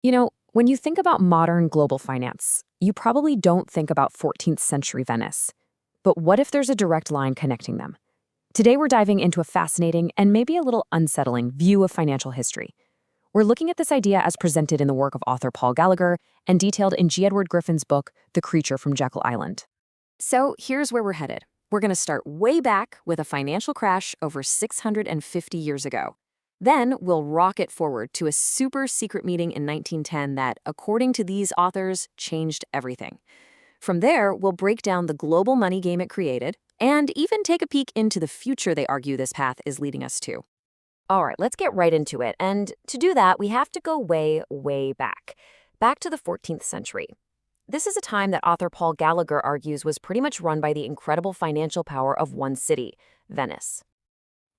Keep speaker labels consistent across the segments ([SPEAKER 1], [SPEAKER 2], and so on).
[SPEAKER 1] When you think about modern global finance, you probably don't think about 14th century Venice. But what if there's a direct line connecting them? Today, we're diving into a fascinating and maybe a little unsettling view of financial history. We're looking at this idea as presented in the work of author Paul Gallagher and detailed in G. Edward Griffin's book, The Creature from Jekyll Island. So here's where we're headed. We're going to start way back with a financial crash over 650 years ago. Then we'll rocket forward to a super secret meeting in 1910 that, according to these authors, changed everything. From there, we'll break down the global money game it created and even take a peek into the future they argue this path is leading us to. All right, let's get right into it. And to do that, we have to go way, way back to the 14th century. This is a time that author Paul Gallagher argues was pretty much run by the incredible financial power of one city, Venice.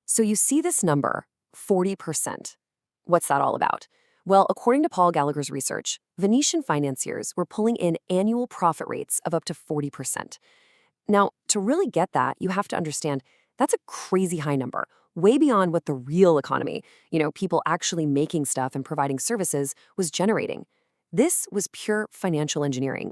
[SPEAKER 1] So you see this number, 40%. What's that all about? Well, according to Paul Gallagher's research, Venetian financiers were pulling in annual profit rates of up to 40%. Now, to really get that, you have to understand that's a crazy high number, way beyond what the real economy, people actually making stuff and providing services, was generating. This was pure financial engineering.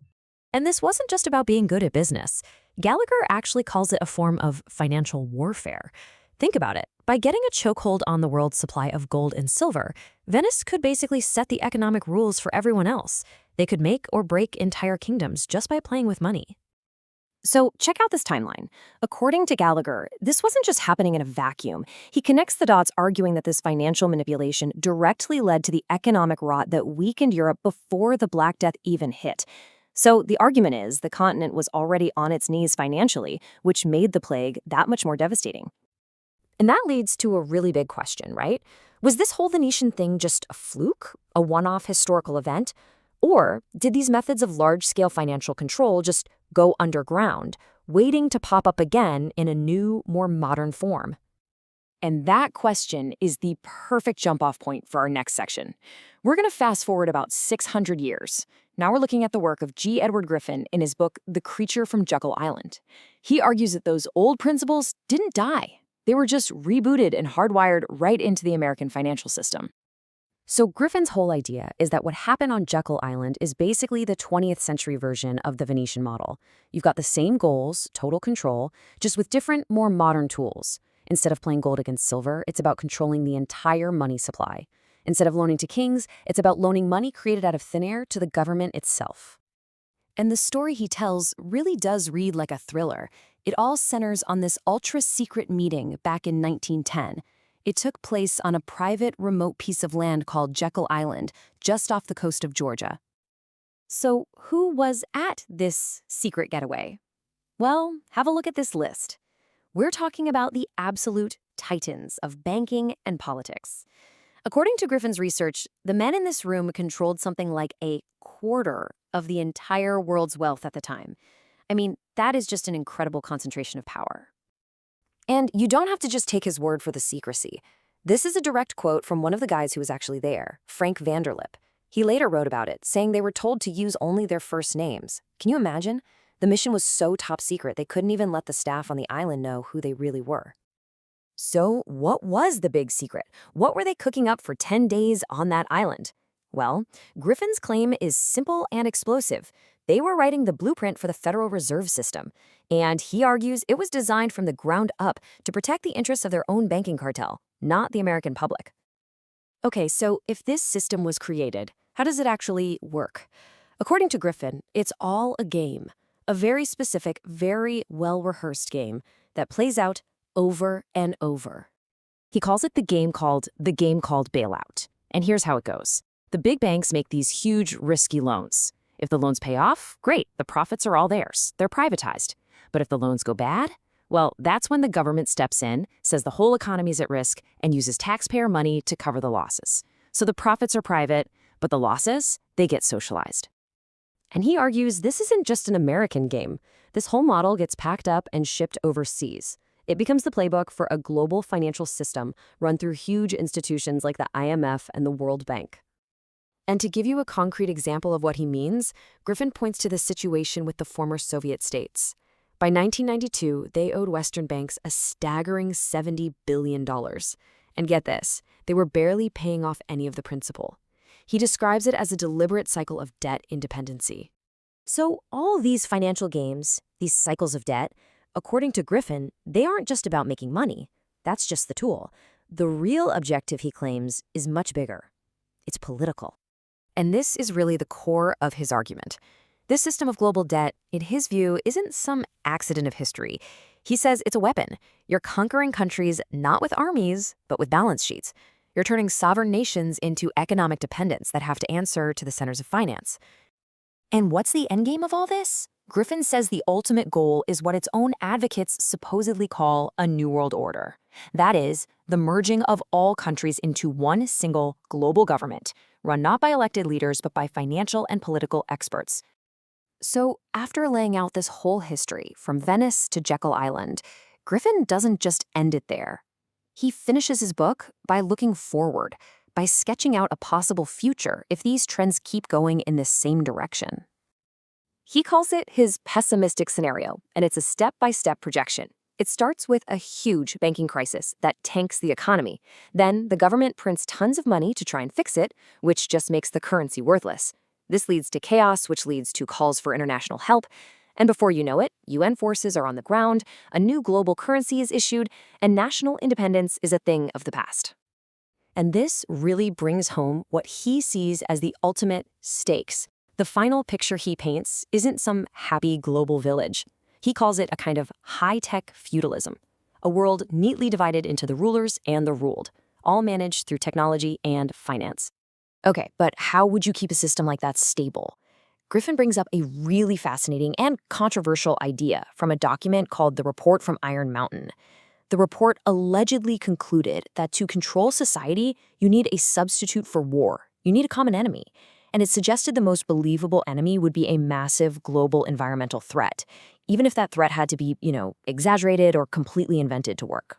[SPEAKER 1] And this wasn't just about being good at business. Gallagher actually calls it a form of financial warfare. Think about it. By getting a chokehold on the world's supply of gold and silver, Venice could basically set the economic rules for everyone else. They could make or break entire kingdoms just by playing with money. So check out this timeline. According to Gallagher, this wasn't just happening in a vacuum. He connects the dots, arguing that this financial manipulation directly led to the economic rot that weakened Europe before the Black Death even hit. So the argument is the continent was already on its knees financially, which made the plague that much more devastating. And that leads to a really big question, right? Was this whole Venetian thing just a fluke, a one-off historical event? Or did these methods of large-scale financial control just go underground, waiting to pop up again in a new, more modern form? And that question is the perfect jump-off point for our next section. We're going to fast forward about 600 years. Now we're looking at the work of G. Edward Griffin in his book, The Creature from Jekyll Island. He argues that those old principles didn't die. They were just rebooted and hardwired right into the American financial system. So Griffin's whole idea is that what happened on Jekyll Island is basically the 20th century version of the Venetian model. You've got the same goals, total control, just with different, more modern tools. Instead of playing gold against silver, it's about controlling the entire money supply. Instead of loaning to kings, it's about loaning money created out of thin air to the government itself. And the story he tells really does read like a thriller. It all centers on this ultra-secret meeting back in 1910. It took place on a private, remote piece of land called Jekyll Island, just off the coast of Georgia. So who was at this secret getaway? Well, have a look at this list. We're talking about the absolute titans of banking and politics. According to Griffin's research, the men in this room controlled something like a quarter of the entire world's wealth at the time. I mean, that is just an incredible concentration of power. And you don't have to just take his word for the secrecy. This is a direct quote from one of the guys who was actually there, Frank Vanderlip. He later wrote about it, saying they were told to use only their first names. Can you imagine? The mission was so top secret, they couldn't even let the staff on the island know who they really were. So what was the big secret? What were they cooking up for 10 days on that island? Well, Griffin's claim is simple and explosive. They were writing the blueprint for the Federal Reserve System, and he argues it was designed from the ground up to protect the interests of their own banking cartel, not the American public. Okay, so if this system was created, how does it actually work? According to Griffin, it's all a game, a very specific, very well-rehearsed game that plays out over and over. He calls it the game called bailout. And here's how it goes. The big banks make these huge, risky loans. If the loans pay off, great, the profits are all theirs. They're privatized. But if the loans go bad, well, that's when the government steps in, says the whole economy is at risk, and uses taxpayer money to cover the losses. So the profits are private, but the losses, they get socialized. And he argues this isn't just an American game. This whole model gets packed up and shipped overseas. It becomes the playbook for a global financial system run through huge institutions like the IMF and the World Bank. And to give you a concrete example of what he means, Griffin points to the situation with the former Soviet states. By 1992, they owed Western banks a staggering $70 billion. And get this, they were barely paying off any of the principal. He describes it as a deliberate cycle of debt independency.
[SPEAKER 2] So all these financial games, these cycles of debt, according to Griffin, they aren't just about making money. That's just the tool. The real objective, he claims, is much bigger. It's political.
[SPEAKER 1] And this is really the core of his argument. This system of global debt, in his view, isn't some accident of history. He says it's a weapon. You're conquering countries not with armies, but with balance sheets. You're turning sovereign nations into economic dependents that have to answer to the centers of finance. And what's the endgame of all this? Griffin says the ultimate goal is what its own advocates supposedly call a New World Order. That is, the merging of all countries into one single global government, run not by elected leaders but by financial and political experts. So, after laying out this whole history, from Venice to Jekyll Island, Griffin doesn't just end it there. He finishes his book by looking forward, by sketching out a possible future if these trends keep going in this same direction. He calls it his pessimistic scenario, and it's a step-by-step projection. It starts with a huge banking crisis that tanks the economy. Then the government prints tons of money to try and fix it, which just makes the currency worthless. This leads to chaos, which leads to calls for international help. And before you know it, UN forces are on the ground, a new global currency is issued, and national independence is a thing of the past. And this really brings home what he sees as the ultimate stakes. The final picture he paints isn't some happy global village. He calls it a kind of high-tech feudalism, a world neatly divided into the rulers and the ruled, all managed through technology and finance. Okay, but how would you keep a system like that stable? Griffin brings up a really fascinating and controversial idea from a document called the Report from Iron Mountain. The report allegedly concluded that to control society, you need a substitute for war. You need a common enemy. And it suggested the most believable enemy would be a massive global environmental threat, even if that threat had to be, exaggerated or completely invented to work.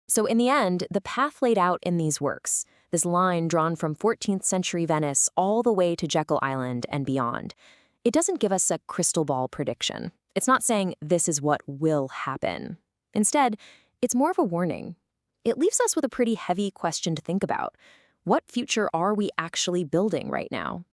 [SPEAKER 1] So in the end, the path laid out in these works, this line drawn from 14th century Venice all the way to Jekyll Island and beyond, it doesn't give us a crystal ball prediction. It's not saying this is what will happen. Instead, it's more of a warning. It leaves us with a pretty heavy question to think about. What future are we actually building right now?